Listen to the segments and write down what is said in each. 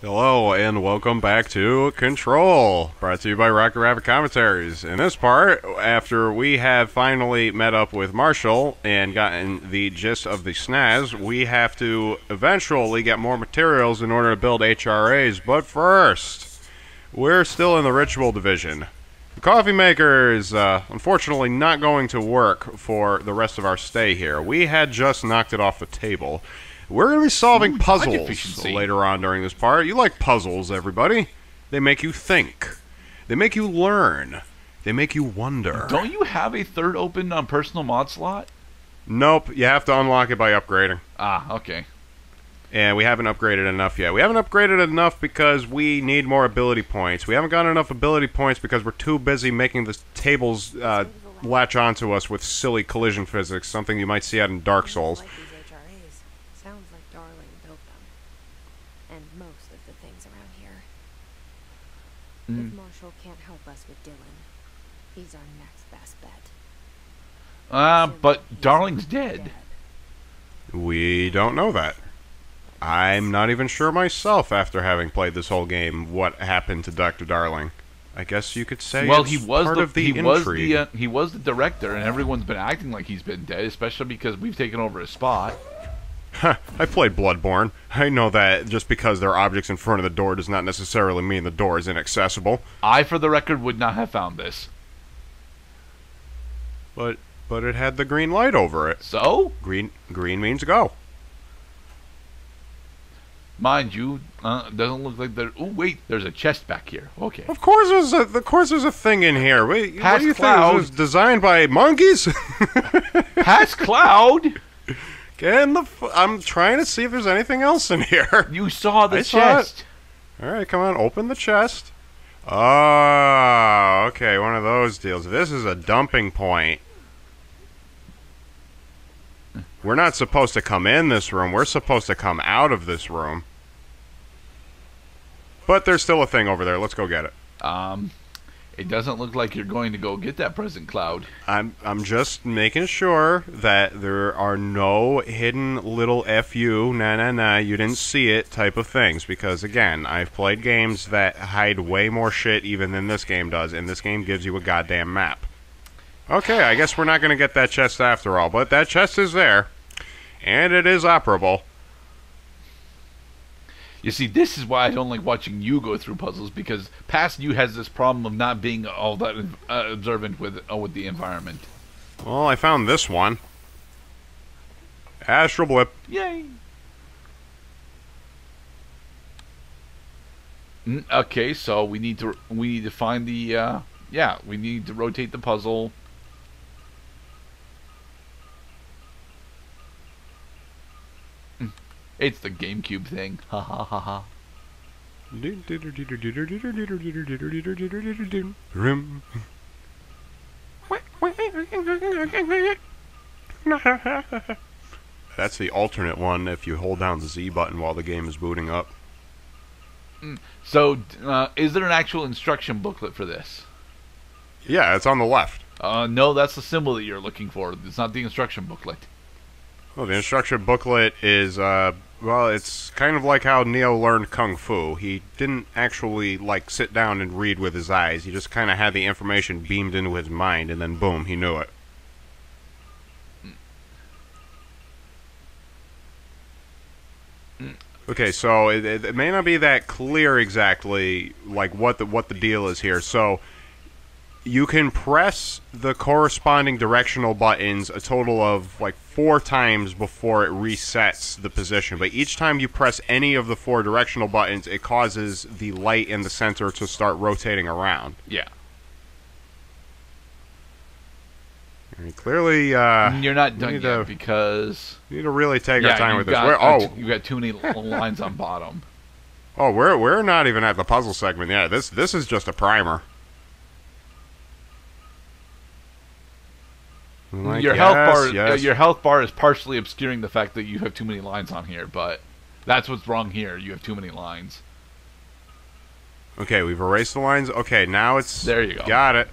Hello and welcome back to Control, brought to you by Rocket Rabbit Commentaries. In this part, after we have finally met up with Marshall and gotten the gist of the snaz, we have to eventually get more materials in order to build HRAs. But first, we're still in the ritual division. The coffee maker is unfortunately not going to work for the rest of our stay here. We had just knocked it off the table. We're going to be solving puzzles later on during this part. You like puzzles, everybody. They make you think. They make you learn. They make you wonder. Don't you have a third open personal mod slot? Nope, you have to unlock it by upgrading. Ah, okay. And we haven't upgraded enough yet. We haven't upgraded enough because we need more ability points. We haven't got enough ability points because we're too busy making the tables latch onto us with silly collision physics, something you might see out in Dark Souls. If Marshall can't help us with Dylan, he's our next best bet. But Darling's dead. We don't know that. I'm not even sure myself after having played this whole game what happened to Dr. Darling. I guess you could say Well, it's he was part of the intrigue. he was the director, and everyone's been acting like he's been dead, especially because we've taken over his spot. I played Bloodborne. I know that just because there are objects in front of the door does not necessarily mean the door is inaccessible. I, for the record, would not have found this. But it had the green light over it. So? Green means go. Mind you, doesn't look like there. Oh wait, there's a chest back here. Okay. Of course there's a thing in here. Wait, what do you think? This was designed by monkeys? Past Cloud. I'm trying to see if there's anything else in here. You saw the chest. All right, come on, open the chest. Oh, okay, one of those deals. This is a dumping point. We're not supposed to come in this room. We're supposed to come out of this room. But there's still a thing over there. Let's go get it. It doesn't look like you're going to go get that present, Cloud. I'm just making sure that there are no hidden little FU, nah, you didn't see it type of things. Because, again, I've played games that hide way more shit even than this game does, and this game gives you a goddamn map. Okay, I guess we're not going to get that chest after all, but that chest is there, and it is operable. You see, this is why I don't like watching you go through puzzles, because past you has this problem of not being all that observant with the environment. Well, I found this one. Astral Blip. Yay! Okay, so we need to find the we need to rotate the puzzle. It's the GameCube thing. Ha ha ha ha. That's the alternate one if you hold down the Z button while the game is booting up. So, is there an actual instruction booklet for this? Yeah, it's on the left. No, that's the symbol that you're looking for. It's not the instruction booklet. Well, the instruction booklet is, well, it's kind of like how Neo learned Kung Fu. He didn't actually, like, sit down and read with his eyes. He just kind of had the information beamed into his mind, and then boom, he knew it. Okay, so it may not be that clear exactly, like, what the deal is here. So you can press the corresponding directional buttons a total of like 4 times before it resets the position. But each time you press any of the 4 directional buttons, it causes the light in the center to start rotating around. Yeah. I mean, clearly, you're not done yet because you need to really take our time with this. You've got too many lines on bottom. Oh, we're not even at the puzzle segment yet. This is just a primer. Like, your health bar is partially obscuring the fact that you have too many lines on here, but that's what's wrong here. You have too many lines. Okay, we've erased the lines. Okay, now it's... There you go. Got it.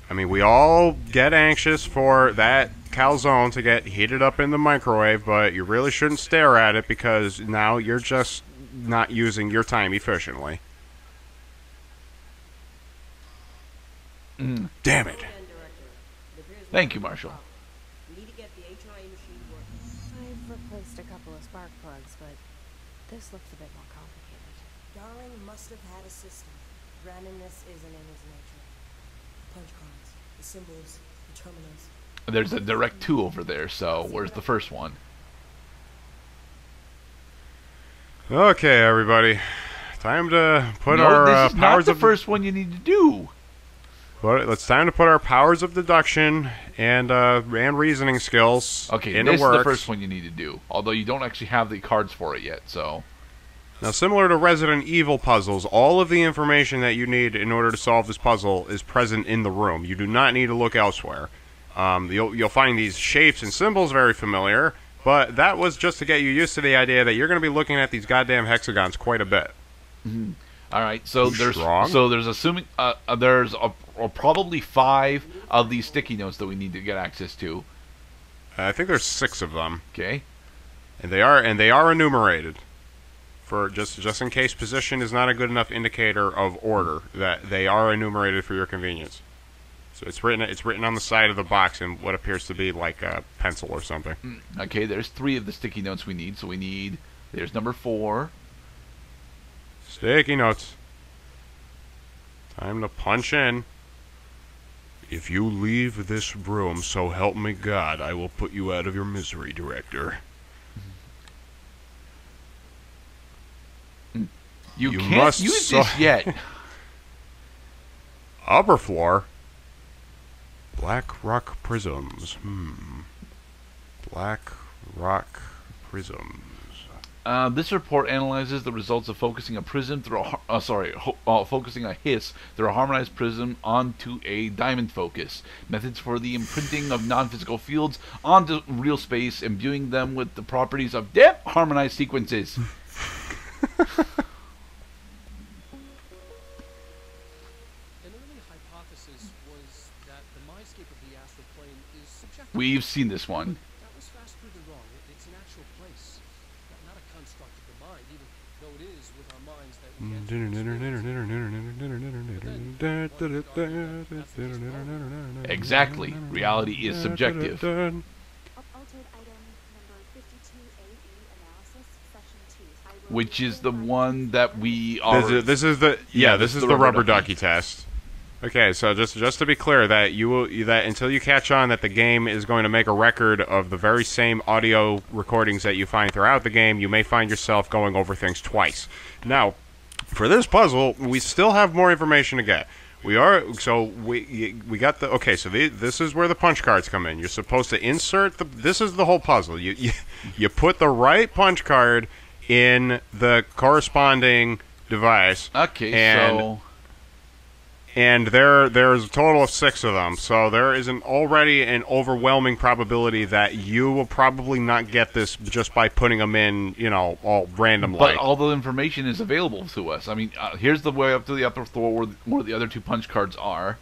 I mean, we all get anxious for that calzone to get heated up in the microwave, but you really shouldn't stare at it because now you're just not using your time efficiently. Damn it. Thank you, Marshall. I've replaced a couple of spark plugs, but this looks a bit more complicated. Darling must have had a system. Randomness isn't in his nature. Punch cards, the symbols, the terminals. There's a direct 2 over there, so where's the first one? Okay, everybody. Time to put our this is powers not the of first one you need to do. It's time to put our powers of deduction and reasoning skills Okay, into this works. is the first one you need to do. Although you don't actually have the cards for it yet, so... Now, similar to Resident Evil puzzles, all of the information that you need in order to solve this puzzle is present in the room. You do not need to look elsewhere. You'll find these shapes and symbols very familiar, but that was just to get you used to the idea that you're going to be looking at these goddamn hexagons quite a bit. Mm-hmm. All right, so there's probably 5 of these sticky notes that we need to get access to. I think there's 6 of them. Okay. And they are enumerated. For just in case position is not a good enough indicator of order, that they are enumerated for your convenience. So it's written on the side of the box in what appears to be like a pencil or something. Okay, there's 3 of the sticky notes we need. So there's number 4. Sticky notes. Time to punch in. If you leave this room, so help me God, I will put you out of your misery, Director. You can't use this yet. Upper floor. Black rock prisms. Black rock prisms. This report analyzes the results of focusing a prism through focusing a hiss through a harmonized prism onto a diamond focus. Methods for the imprinting of non-physical fields onto real space, imbuing them with the properties of harmonized sequences. We've seen this one. That was fast proven wrong. It's an actual place, not a construct of the mind, even though it is with our minds that we can't. Exactly. Reality is subjective. Altered item number 52AE analysis, section 2. Which is the one that we are... This is the rubber ducky test. Okay, so just to be clear, that until you catch on that the game is going to make a record of the very same audio recordings that you find throughout the game, you may find yourself going over things twice. Now, for this puzzle, we still have more information to get. We got the okay. So this is where the punch cards come in. You're supposed to insert this is the whole puzzle. You put the right punch card in the corresponding device. Okay, And there's a total of 6 of them, so there is already an overwhelming probability that you will probably not get this just by putting them in, all random. But all the information is available to us. I mean, here's the way up to the upper floor where the other 2 punch cards are.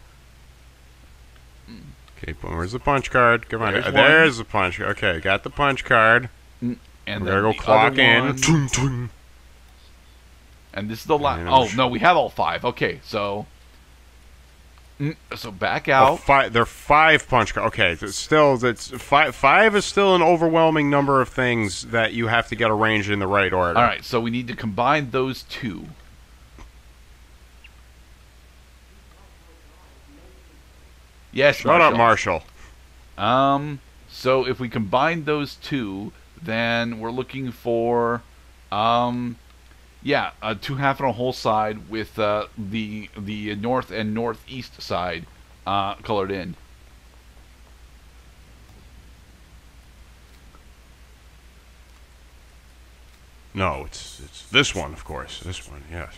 Okay, where's the punch card? Come on, There's the punch. Okay, got the punch card. And we're gonna go clock in. And this is the last. Oh no, we have all 5. Okay, so. So back out. There are 5 punch cards. Okay, it's 5 is still an overwhelming number of things that you have to get arranged in the right order. All right, so we need to combine those 2. Yes, Shut up, Marshall. So if we combine those 2, then we're looking for 2 half and a whole side with the north and northeast side colored in. No, it's this one, of course. This one, yes.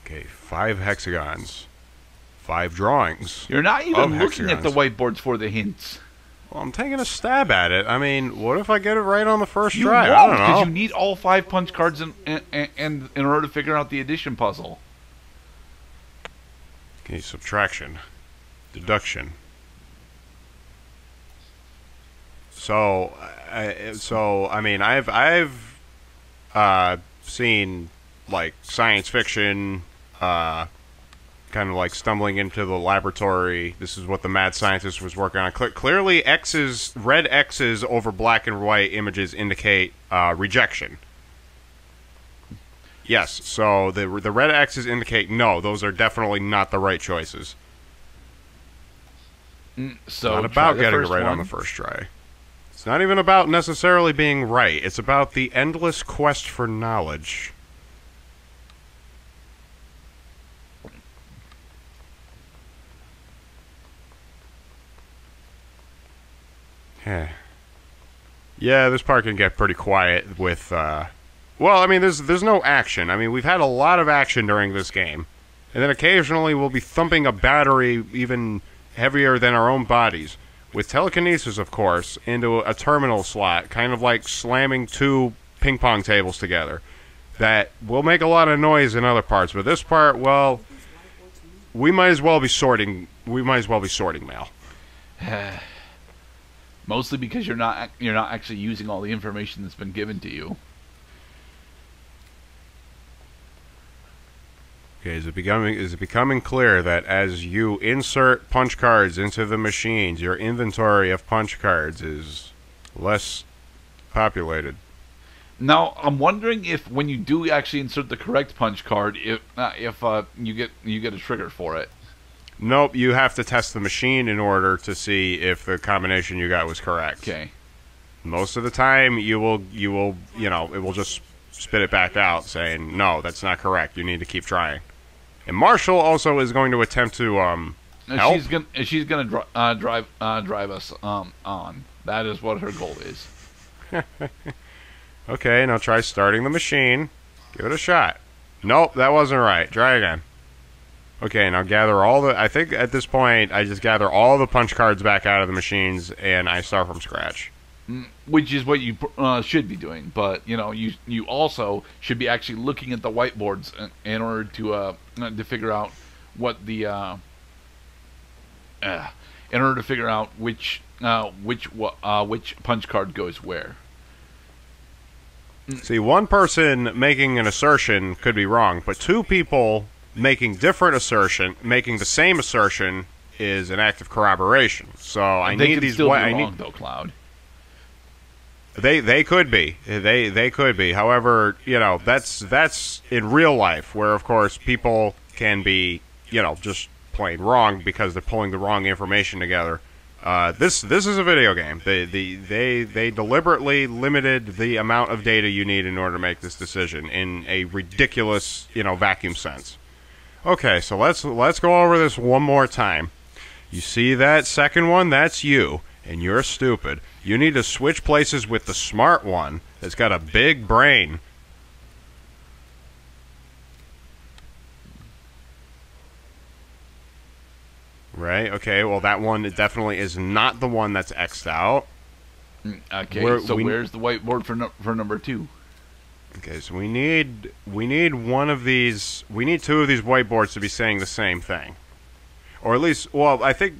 Okay, 5 hexagons, 5 drawings. You're not even looking at the whiteboards for the hints. Well, I'm taking a stab at it. I mean, what if I get it right on the first you try? Won't, I don't know. because you need all 5 punch cards in order to figure out the addition puzzle. Okay, subtraction, deduction, So, I mean, I've seen like science fiction, kind of like stumbling into the laboratory. This is what the mad scientist was working on. Clearly, red X's over black and white images indicate rejection. Yes, so the red X's indicate no, those are definitely not the right choices. So not about getting it right on the first try. It's not even about necessarily being right. It's about the endless quest for knowledge. Yeah, this part can get pretty quiet with, well, I mean, there's no action. I mean, we've had a lot of action during this game. And then occasionally we'll be thumping a battery even heavier than our own bodies. With telekinesis, of course, into a terminal slot, kind of like slamming two ping pong tables together. That will make a lot of noise in other parts, but this part, well, we might as well be sorting mail. Mostly because you're not actually using all the information that's been given to you. Okay, is it becoming clear that as you insert punch cards into the machines, your inventory of punch cards is less populated? Now, I'm wondering if when you do actually insert the correct punch card, if you get a trigger for it. Nope, you have to test the machine in order to see if the combination you got was correct. Okay. Most of the time, it will just spit it back out saying, no, that's not correct. You need to keep trying. And Marshall also is going to attempt to help. She's gonna drive us on. That is what her goal is. Okay, now try starting the machine. Give it a shot. Nope, that wasn't right. Try again. Okay, now gather all the... I think at this point, I just gather all the punch cards back out of the machines, and I start from scratch. Which is what you should be doing, but you also should be actually looking at the whiteboards in order to figure out what the in order to figure out which punch card goes where. See, one person making an assertion could be wrong, but two people making the same assertion is an act of corroboration. So I need these. I need though, Cloud. They could be. They could be. However, that's in real life, where of course people can be, just plain wrong because they're pulling the wrong information together. This is a video game. They deliberately limited the amount of data you need in order to make this decision in a ridiculous, vacuum sense. Okay, so let's go over this one more time. You see that second one? That's you. And you're stupid. You need to switch places with the smart one that's got a big brain. Right? Okay, well that one definitely is not the one that's X'd out. Okay, where's the whiteboard for number 2? Okay, so we need one of these. We need 2 of these whiteboards to be saying the same thing. Or at least, well, I think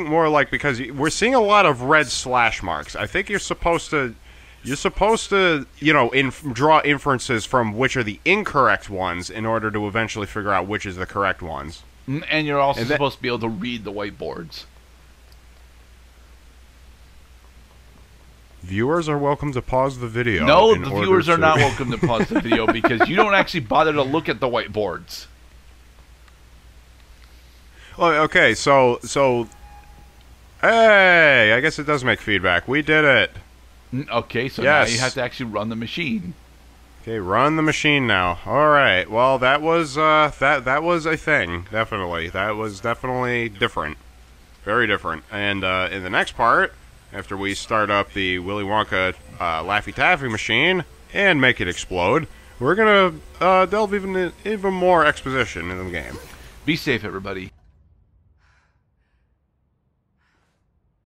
more like, because we're seeing a lot of red slash marks. I think you're supposed to, draw inferences from which are the incorrect ones in order to eventually figure out which is the correct ones. And you're also supposed to be able to read the whiteboards. Viewers are welcome to pause the video. No, the viewers are not welcome to pause the video because you don't actually bother to look at the whiteboards. Oh, okay, so, hey, I guess it does make feedback. We did it. Okay, so yes. Now you have to actually run the machine. Okay, run the machine now. All right. Well, that was that was a thing. Definitely, that was definitely different, very different. And in the next part, after we start up the Willy Wonka Laffy Taffy machine and make it explode, we're gonna delve even more exposition in the game. Be safe, everybody.